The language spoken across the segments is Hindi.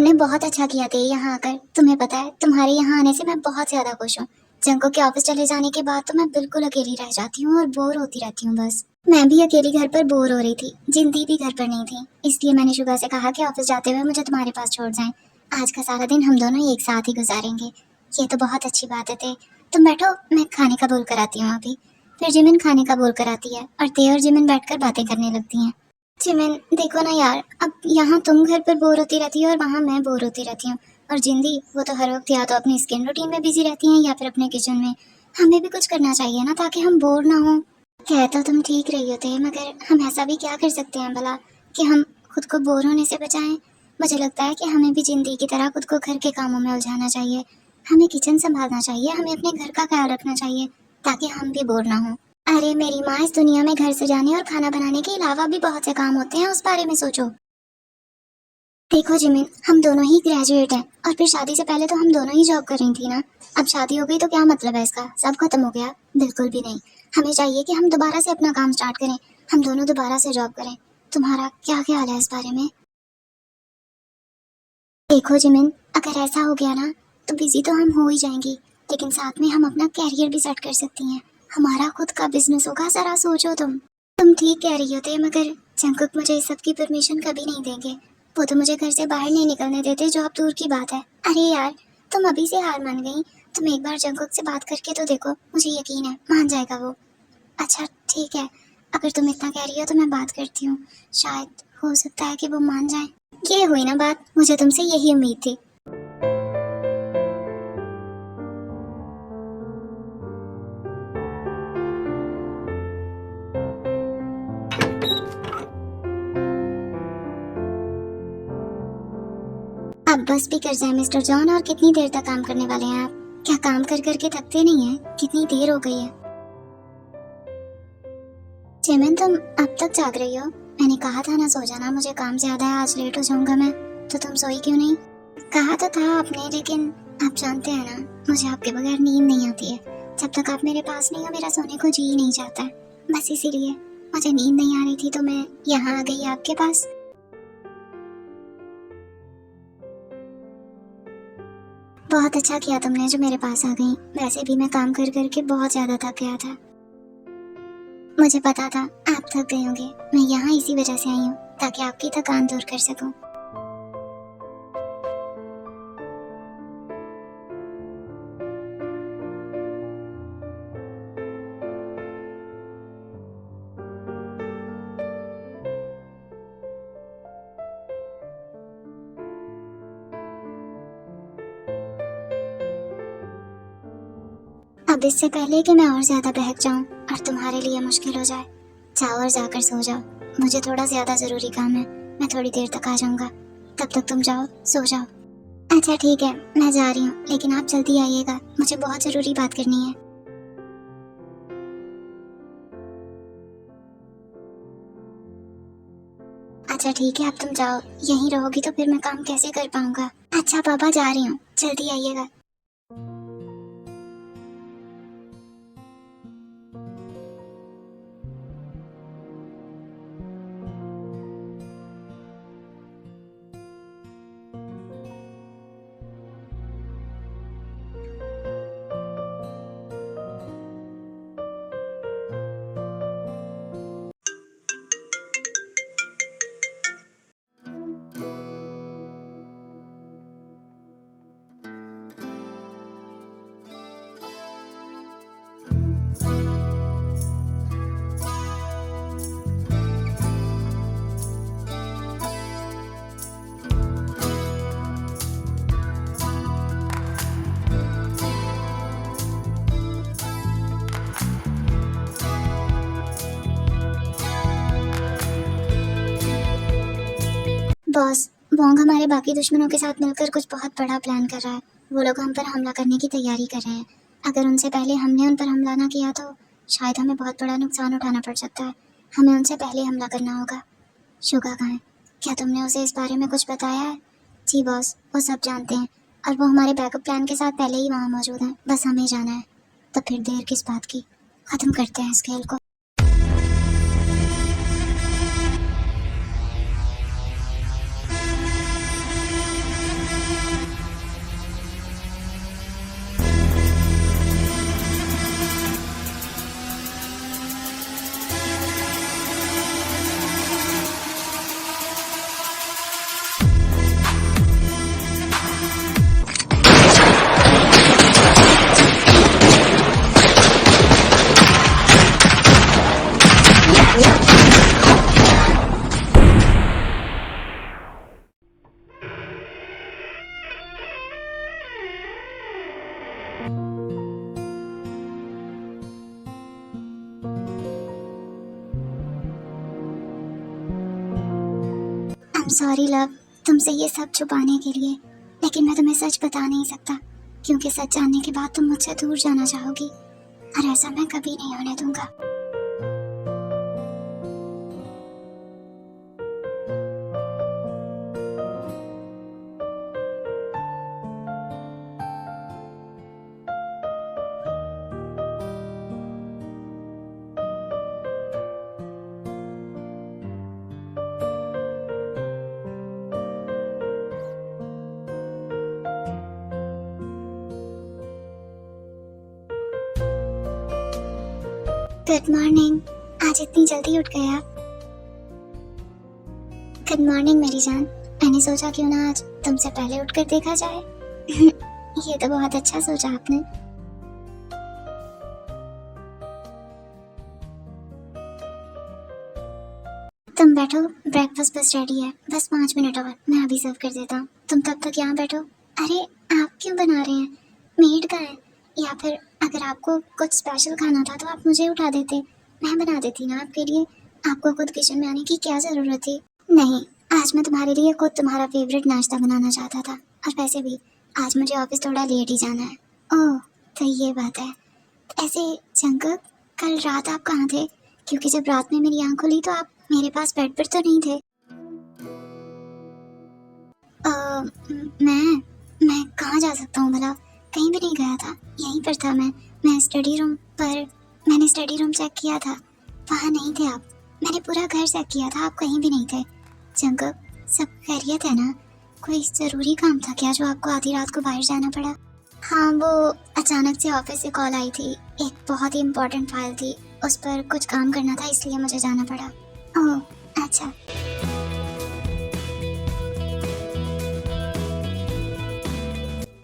तुमने बहुत अच्छा किया थे यहाँ आकर। तुम्हें पता है, तुम्हारे यहाँ आने से मैं बहुत ज्यादा खुश हूँ। जंको के ऑफिस चले जाने के बाद तो मैं बिल्कुल अकेली रह जाती हूँ और बोर होती रहती हूँ बस। मैं भी अकेली घर पर बोर हो रही थी, जिंदी भी घर पर नहीं थी, इसलिए मैंने शुगा से कहा कि ऑफिस जाते हुए मुझे तुम्हारे पास छोड़ जाएं। आज का सारा दिन हम दोनों एक साथ ही गुजारेंगे। ये तो बहुत अच्छी बात है। ते तुम बैठो, मैं खाने का बोल कर आती हूँ अभी। फिर जिमिन खाने का बोल कर आती है और ते और जिमिन बैठकर बातें करने लगती हैं। जिमिन देखो ना यार, अब यहाँ तुम घर पर बोर होती रहती हो और वहाँ मैं बोर होती रहती हूँ। और जिंदी, वो तो हर वक्त या तो अपनी स्किन रूटीन में बिजी रहती हैं या फिर अपने किचन में। हमें भी कुछ करना चाहिए ना, ताकि हम बोर ना हो। कह तो तुम ठीक रही होते, मगर हम ऐसा भी क्या कर सकते हैं भला कि हम खुद को बोर होने से बचाएं। मुझे लगता है कि हमें भी जिंदगी की तरह खुद को घर के कामों में उलझाना चाहिए। हमें किचन संभालना चाहिए, हमें अपने घर का ख्याल रखना चाहिए, ताकि हम भी बोर ना हो। अरे मेरी माँ, इस दुनिया में घर सजाने और खाना बनाने के अलावा भी बहुत से काम होते हैं, उस बारे में सोचो। देखो जिमिन, हम दोनों ही ग्रेजुएट हैं और फिर शादी से पहले तो हम दोनों ही जॉब कर रही थी ना। अब शादी हो गई तो क्या मतलब है इसका, सब खत्म हो गया? बिल्कुल भी नहीं। हमें चाहिए कि हम दोबारा से अपना काम स्टार्ट करें, हम दोनों दोबारा से जॉब करें। तुम्हारा क्या ख्याल है इस बारे में? देखो जिमिन, अगर ऐसा हो गया ना तो बिजी तो हम हो ही जाएंगी, लेकिन साथ में हम अपना कैरियर भी सेट कर सकती हैं। हमारा खुद का बिजनेस होगा, जरा सोचो तुम ठीक कह रही होते, मगर जंकुक मुझे इस सब की परमिशन कभी नहीं देंगे। वो तो मुझे घर से बाहर नहीं निकलने देते, जो अब दूर की बात है। अरे यार, तुम अभी से हार मान गई। तुम एक बार जंकुक से बात करके तो देखो, मुझे यकीन है मान जाएगा वो। अच्छा ठीक है, अगर तुम इतना कह रही हो तो मैं बात करती हूँ। शायद हो सकता है कि वो मान जाए। ये हुई ना बात, मुझे तुमसे यही उम्मीद थी। अब बस भी कर जाए मिस्टर जॉन, और कितनी देर तक काम करने वाले हैं आप? क्या काम कर करके थकते नहीं हैं? कितनी देर हो गई है। जिमिन, तुम अब तक जाग रही हो? मैंने कहा था ना सो जाना, मुझे काम ज्यादा है, आज लेट हो जाऊंगा मैं। तो तुम सोई क्यों नहीं? कहा तो था आपने, लेकिन आप जानते हैं ना, मुझे आपके बगैर नींद नहीं आती है। जब तक आप मेरे पास नहीं हो, मेरा सोने को जी ही नहीं चाहता है। बस इसीलिए मुझे नींद नहीं आ रही थी तो मैं यहाँ आ गई आपके पास। बहुत अच्छा किया तुमने जो मेरे पास आ गई। वैसे भी मैं काम कर करके बहुत ज्यादा थक गया था। मुझे पता था आप थक गए होंगे। मैं यहाँ इसी वजह से आई हूँ, ताकि आपकी थकान दूर कर सकूं। अब इससे पहले कि मैं और ज्यादा बहक जाऊं और तुम्हारे लिए मुश्किल हो जाए, जाओ और जाकर सो जाओ। मुझे थोड़ा ज्यादा जरूरी काम है, मैं थोड़ी देर तक आ जाऊंगा। तब तक तुम जाओ, सो जाओ। अच्छा ठीक है, मैं जा रही हूँ, लेकिन आप जल्दी आइएगा, मुझे बहुत जरूरी बात करनी है। अच्छा ठीक है, अब तुम जाओ। यहीं रहोगी तो फिर मैं काम कैसे कर पाऊंगा? अच्छा पापा, जा रही हूँ, जल्दी आइएगा। बॉस, वोंग हमारे बाकी दुश्मनों के साथ मिलकर कुछ बहुत बड़ा प्लान कर रहा है। वो लोग हम पर हमला करने की तैयारी कर रहे हैं। अगर उनसे पहले हमने उन पर हमला ना किया तो शायद हमें बहुत बड़ा नुकसान उठाना पड़ सकता है। हमें उनसे पहले हमला करना होगा। शुगा कहाँ है? क्या तुमने उसे इस बारे में कुछ बताया है? जी बॉस, वो सब जानते हैं और वो हमारे बैकअप प्लान के साथ पहले ही वहाँ मौजूद हैं। बस हमें जाना है। तो फिर देर किस बात की, खत्म करते हैं इस खेल को। I'm sorry लव, तुमसे ये सब छुपाने के लिए, लेकिन मैं तुम्हें सच बता नहीं सकता क्योंकि सच जानने के बाद तुम मुझसे दूर जाना चाहोगी और ऐसा मैं कभी नहीं होने दूंगा। गुड मॉर्निंग, आज इतनी जल्दी उठ गए आप? गुड मॉर्निंग मेरी जान, मैंने सोचा क्यों ना आज तुमसे पहले उठकर देखा जाए। ये तो बहुत अच्छा सोचा आपने। तुम बैठो, ब्रेकफास्ट बस रेडी है, बस 5 मिनट और, मैं अभी सर्व कर देता हूँ। तुम तब तक यहाँ बैठो। अरे आप क्यों बना रहे हैं? मेड कहाँ है? या फिर अगर आपको कुछ स्पेशल खाना था तो आप मुझे उठा देते, मैं बना देती ना आपके लिए। आपको खुद किचन में आने की क्या ज़रूरत थी? नहीं, आज मैं तुम्हारे लिए खुद तुम्हारा फेवरेट नाश्ता बनाना चाहता था, और वैसे भी आज मुझे ऑफिस थोड़ा लेट ही जाना है। ओह, तो ये बात है। ऐसे जंकक, कल रात आप कहाँ थे? क्योंकि जब रात में मेरी आँख खुली तो आप मेरे पास बेड पर तो नहीं थे। मैं कहाँ जा सकता हूँ भला? कहीं भी नहीं गया था, यहीं पर था मैं स्टडी रूम पर। मैंने स्टडी रूम चेक किया था, वहाँ नहीं थे आप। मैंने पूरा घर चेक किया था, आप कहीं भी नहीं थे। जंकक, सब खैरियत है ना? कोई ज़रूरी काम था क्या जो आपको आधी रात को बाहर जाना पड़ा? हाँ, वो अचानक से ऑफिस से कॉल आई थी, एक बहुत ही इम्पोर्टेंट फाइल थी, उस पर कुछ काम करना था, इसलिए मुझे जाना पड़ा। ओह अच्छा।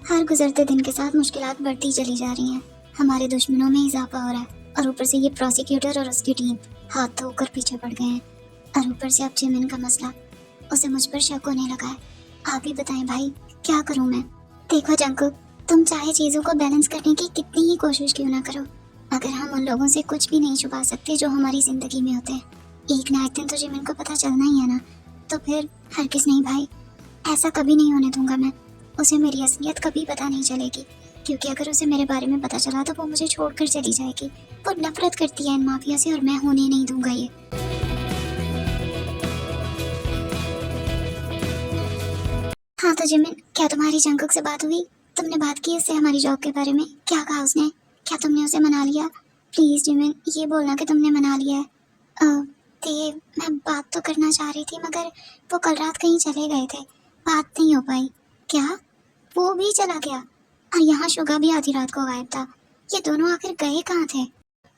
हर गुजरते दिन के साथ मुश्किलात बढ़ती चली जा रही हैं, हमारे दुश्मनों में इजाफा हो रहा है, और ऊपर से ये प्रोसिक्यूटर और उसकी टीम हाथ धोकर पीछे पड़ गए हैं, और ऊपर से अब जिमिन का मसला, उसे मुझ पर शक होने लगा है। आप ही बताएं भाई, क्या करूं मैं? देखो जंकुक, तुम चाहे चीज़ों को बैलेंस करने की कितनी ही कोशिश क्यों ना करो, अगर हम उन लोगों से कुछ भी नहीं छुपा सकते जो हमारी ज़िंदगी में होते हैं, एक ना एक दिन तो जिमिन को पता चलना ही है ना। तो फिर हरगिज़ नहीं भाई, ऐसा कभी नहीं होने दूंगा मैं। उसे मेरी असलियत कभी पता नहीं चलेगी, क्योंकि अगर उसे मेरे बारे में पता चला तो वो मुझे छोड़कर चली जाएगी। वो नफरत करती है इन माफिया से, और मैं होने नहीं दूंगा ये। हाँ तो जिमिन, क्या तुम्हारी जंकुक से बात हुई? तुमने बात की उससे हमारी जॉब के बारे में? क्या कहा उसने? क्या तुमने उसे मना लिया? प्लीज़ जिमिन, ये बोलना कि तुमने मना लिया है। ते मैं बात तो करना चाह रही थी, मगर वो कल रात कहीं चले गए थे, बात नहीं हो पाई। क्या? वो भी चला गया? और यहाँ शुगा भी आधी रात को गायब था। ये दोनों आखिर गए कहाँ थे?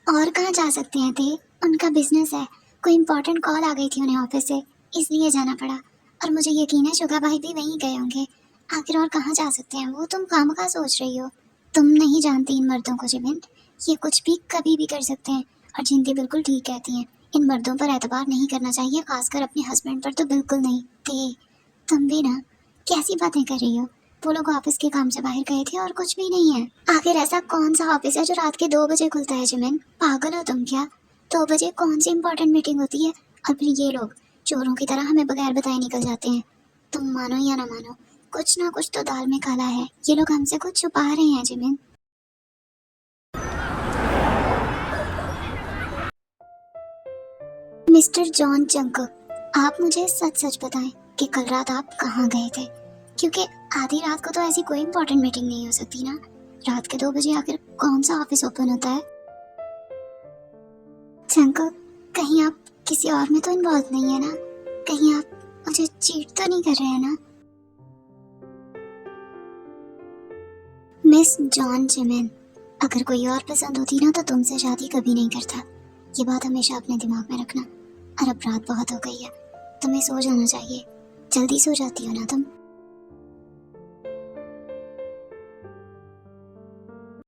और कहाँ जा सकते हैं थे? उनका बिजनेस है, कोई इंपॉर्टेंट कॉल आ गई थी उन्हें ऑफिस से, इसलिए जाना पड़ा। और मुझे यकीन है शुगा भाई भी वहीं गए होंगे। आखिर और कहाँ जा सकते हैं वो? तुम खामखा सोच रही हो। तुम नहीं जानती इन मर्दों को जिमिन, ये कुछ भी कभी भी कर सकते हैं, और जिनती बिल्कुल ठीक कहती हैं, इन मर्दों पर एतबार नहीं करना चाहिए, खासकर अपने हस्बैंड पर तो बिल्कुल नहीं। थे तुम भी ना, कैसी बातें कर रही हो? वो लोग ऑफिस के काम से बाहर गए थे और कुछ भी नहीं है। आखिर ऐसा कौन सा ऑफिस है जो रात के 2 बजे खुलता है जिमिन? पागल हो तुम क्या? 2 बजे कौन सी इंपॉर्टेंट मीटिंग होती है? और फिर ये लोग चोरों की तरह हमें बगैर बताए निकल जाते हैं। तुम मानो या ना मानो, कुछ ना कुछ तो दाल में काला है। ये लोग हमसे कुछ छुपा रहे हैं जिमिन। मिस्टर जॉन जंकुक, आप मुझे सच सच बताएं कि कल रात आप कहाँ गए थे? क्योंकि आधी रात को तो ऐसी कोई इंपॉर्टेंट मीटिंग नहीं हो सकती ना। रात के 2 बजे आखिर कौन सा ऑफिस ओपन होता है? जंकुक, कहीं आप किसी और में तो इन्वॉल्व नहीं है ना? कहीं आप मुझे चीट तो नहीं कर रहे हैं ना? मिस जॉन जिमिन, अगर कोई और पसंद होती ना तो तुमसे शादी कभी नहीं करता। ये बात हमेशा अपने दिमाग में रखना। और अब रात बहुत हो गई है, तुम्हें सो जाना चाहिए। जल्दी सो जाती हो ना तुम?